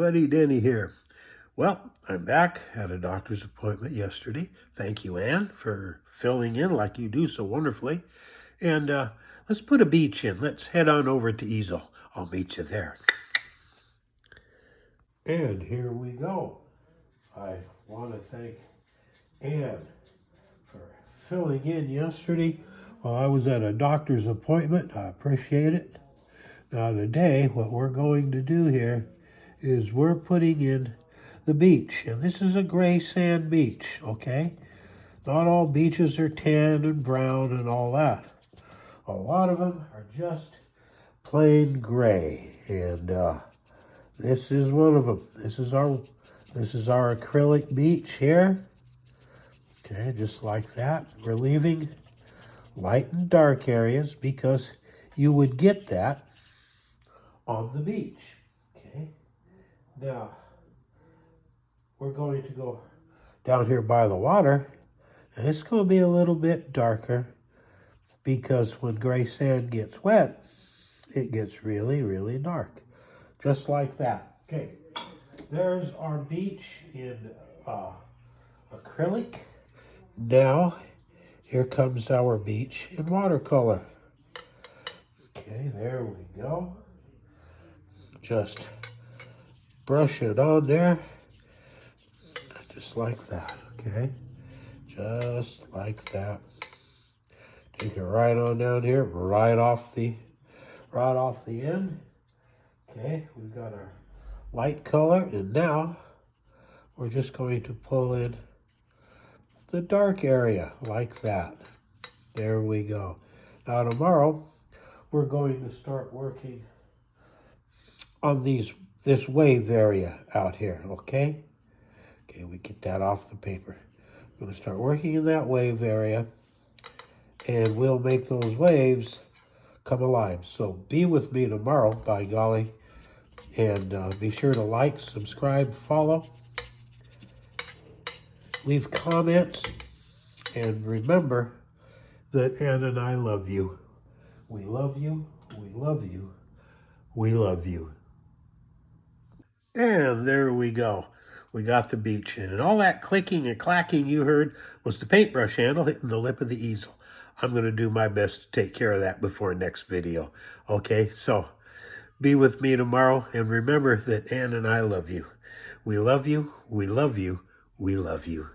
everybody, Denny here. Well, I'm back. Had a doctor's appointment yesterday. Thank you, Ann, for filling in like you do so wonderfully. And let's put a beach in. Let's head on over to Easel. I'll meet you there. And here we go. I want to thank Ann for filling in yesterday while I was at a doctor's appointment. I appreciate it. Now today, what we're going to do here is we're putting in the beach. And this is a gray sand beach, okay? Not all beaches are tan and brown and all that. A lot of them are just plain gray. And this is one of them. This is our acrylic beach here. Okay, just like that. We're leaving light and dark areas because you would get that on the beach. Okay, now we're going to go down here by the water, and it's going to be a little bit darker because when gray sand gets wet, it gets really, really dark, just like that. Okay, there's our beach in acrylic. Now, here comes our beach in watercolor. Okay, there we go. Just brush it on there, just like that, okay? Just like that. Take it right on down here, right off the end. Okay, we've got our light color, and now we're just going to pull in the dark area like that. There we go. Now tomorrow, we're going to start working on this wave area out here, okay? Okay, we get that off the paper. We're going to start working in that wave area, and we'll make those waves come alive. So be with me tomorrow, by golly, and be sure to like, subscribe, follow, leave comments, and remember that Ann and I love you. We love you, we love you, we love you. And there we go. We got the beach in. And all that clicking and clacking you heard was the paintbrush handle hitting the lip of the easel. I'm going to do my best to take care of that before next video. Okay, so be with me tomorrow. And remember that Ann and I love you. We love you, we love you, we love you.